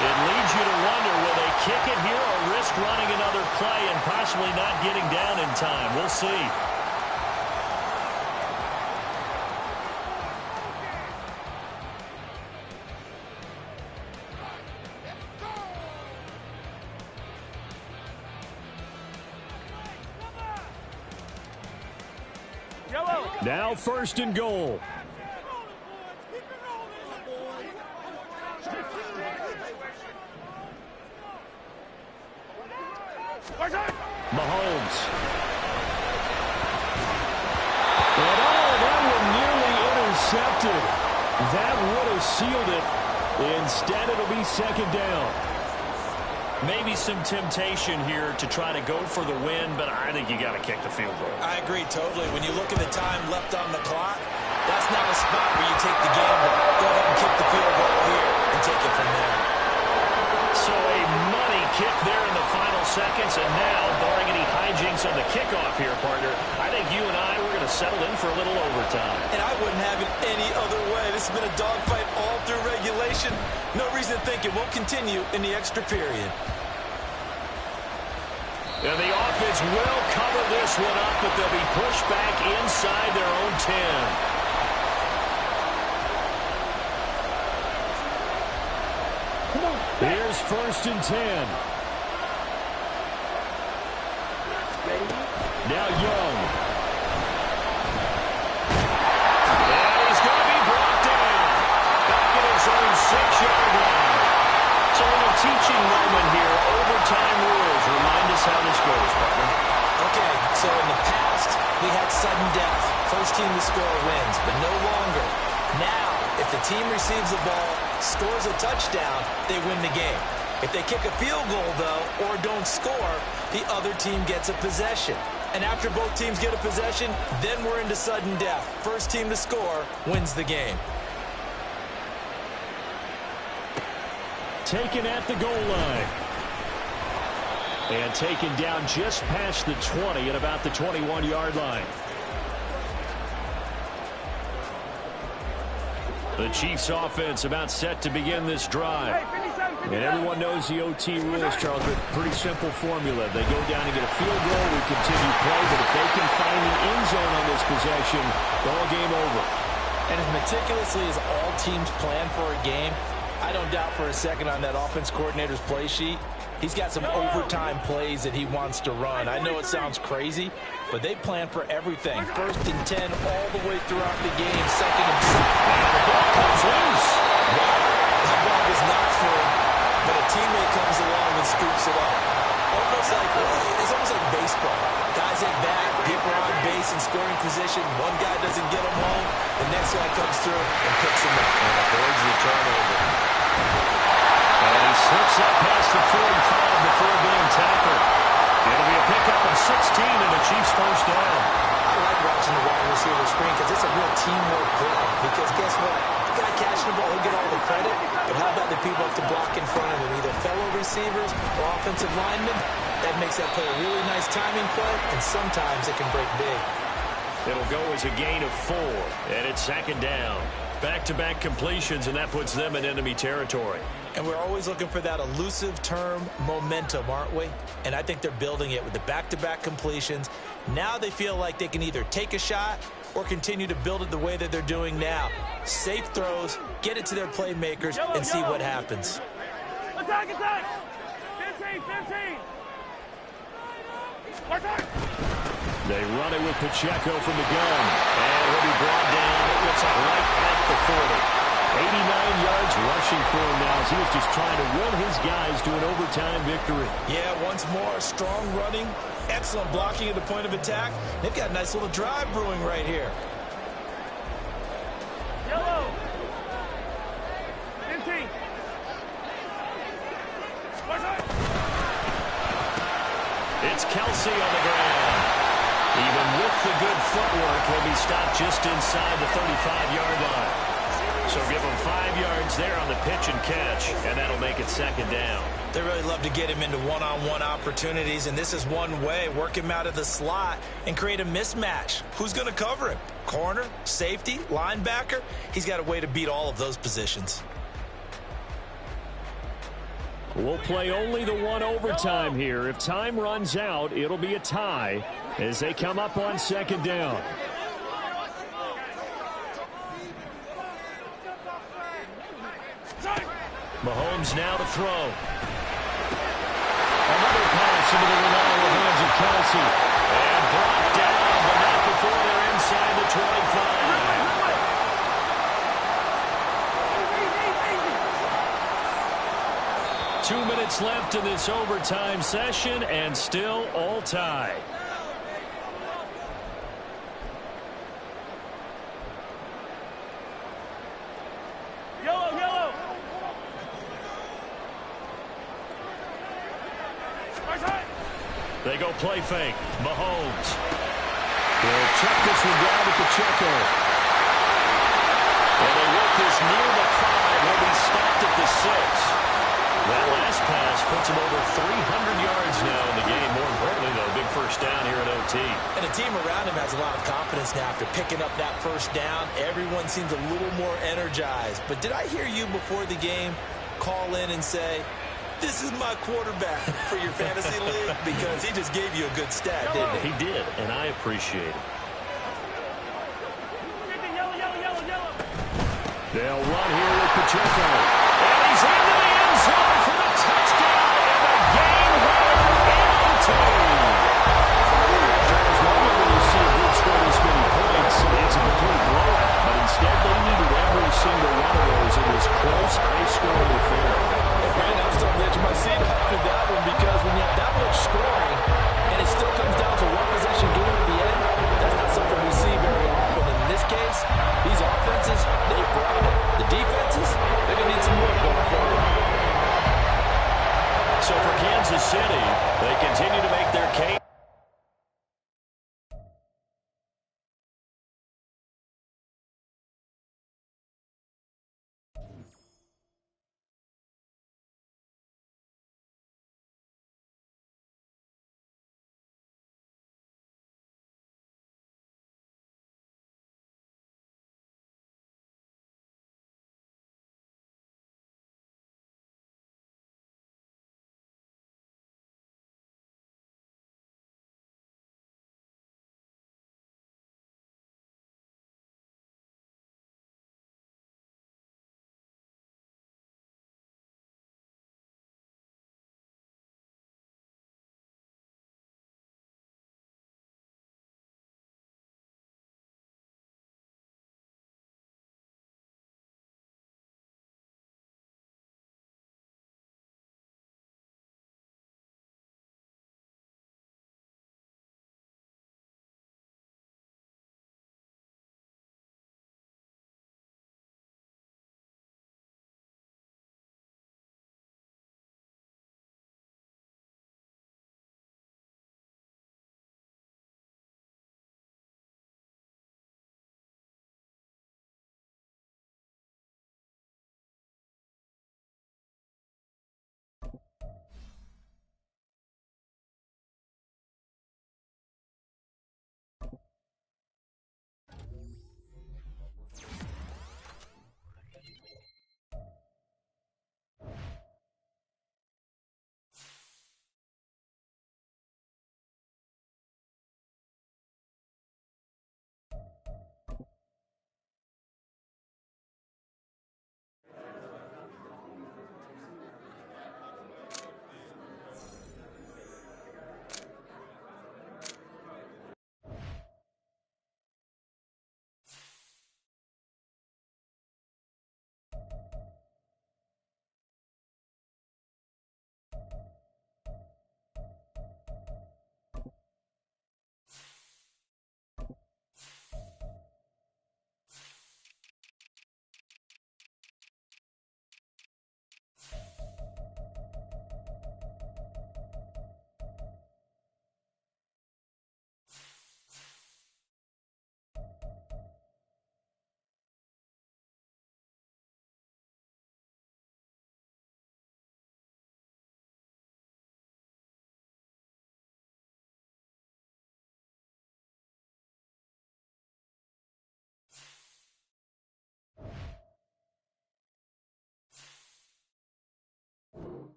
It leads you to wonder, will they kick it here or risk running another play and possibly not getting down in time? We'll see. Now 1st and goal. Mahomes. And that one nearly intercepted. That would have sealed it. Instead, it'll be 2nd down. Maybe some temptation here to try to go for the win, but I think you got to kick the field goal. I agree totally. When you look at the time left on the clock, that's not a spot where you take the gamble. Go ahead and kick the field goal here and take it from there. So a money kick there in the final seconds, and now, barring any hijinks on the kickoff here, partner, I think you and I, we're going to have settled in for a little overtime. And I wouldn't have it any other way. This has been a dogfight all through regulation. No reason to think it won't continue in the extra period. And the offense will cover this one up, but they'll be pushed back inside their own 10. Here's 1st and 10. Now Young. And he's going to be brought down. Back at his own 6-yard line. So in a teaching moment here, overtime rules. Remind us how this goes, partner. Okay, so in the past, we had sudden death. First team to score wins, but no longer. Now, if the team receives the ball, scores a touchdown, they win the game. If they kick a field goal, though, or don't score, the other team gets a possession. And after both teams get a possession, then we're into sudden death. First team to score wins the game. Taken at the goal line. And taken down just past the 20 at about the 21-yard line. The Chiefs offense about set to begin this drive. And everyone knows the OT rules, Charles, but pretty simple formula. They go down and get a field goal, we continue play, but if they can find the end zone on this possession, ball game over. And as meticulously as all teams plan for a game, I don't doubt for a second on that offense coordinator's play sheet, he's got some overtime plays that he wants to run. I know it sounds crazy, but they plan for everything. 1st and 10 all the way throughout the game. 2nd and 7. And the ball comes loose. Wow, that ball was not for him, but a teammate comes along and scoops it up. It's almost like baseball. Guys at bat, people are on base in scoring position. One guy doesn't get him home. The next guy comes through and picks him up. And avoids the turnover. And he slips up past the 45 before being tackled. It'll be a pickup of 16 and the Chiefs' first down. I like watching the wide receiver screen because it's a real teamwork play. Because guess what? The guy catching the ball, he'll get all the credit. But how about the people have to block in front of him, either fellow receivers or offensive linemen? That makes that play a really nice timing play, and sometimes it can break big. It'll go as a gain of 4, and it's 2nd down. Back-to-back completions, and that puts them in enemy territory. And we're always looking for that elusive term, momentum, aren't we? And I think they're building it with the back-to-back completions. Now they feel like they can either take a shot or continue to build it the way that they're doing now. Safe throws, get it to their playmakers, and see what happens. Attack, attack! 15, 15! They run it with Pacheco from the gun. And he'll be brought down, it looks like right at the 40. 89 yards rushing for him now as he was just trying to will his guys to an overtime victory. Yeah, once more, strong running, excellent blocking at the point of attack. They've got a nice little drive brewing right here. Yellow! 15! It's Kelsey on the ground. Even with the good footwork, he'll be stopped just inside the 35-yard line. So give him 5 yards there on the pitch and catch, and that'll make it 2nd down. They really love to get him into one-on-one opportunities, and this is one way. Work him out of the slot and create a mismatch. Who's going to cover him? Corner, safety, linebacker? He's got a way to beat all of those positions. We'll play only the one overtime here. If time runs out, it'll be a tie as they come up on 2nd down. Mahomes now to throw. Another pass into the reliable hands of Kelsey. And brought down, but not before they're inside the 25. 2 minutes left in this overtime session, and still all tied. Yellow, yellow! They go play fake. Mahomes. They'll check this one down to Pacheco. And they work this near the 5. He'll be stopped at the 6. That last pass puts him over 300 yards now in the game. More importantly, though, big first first down here at OT. And the team around him has a lot of confidence now after picking up that first down. Everyone seems a little more energized. But did I hear you before the game call in and say, this is my quarterback for your fantasy league? Because he just gave you a good stat, didn't he? He did, and I appreciate it. They'll run here with Pacheco. And he's into the end zone for the touchdown and a game-winner in OT. Charles, normally when you see a good score this many points, it's a complete blowout. But instead, they needed every single one of those in this close, high-scoring affair. And I'm starting to edge my seat after that one because when you have that much scoring and it still comes down to one possession game at the end, that's not something we see very often. And in this case, these offenses, they brought it. The defenses, they're going to need some work going forward. So for Kansas City, they continue to make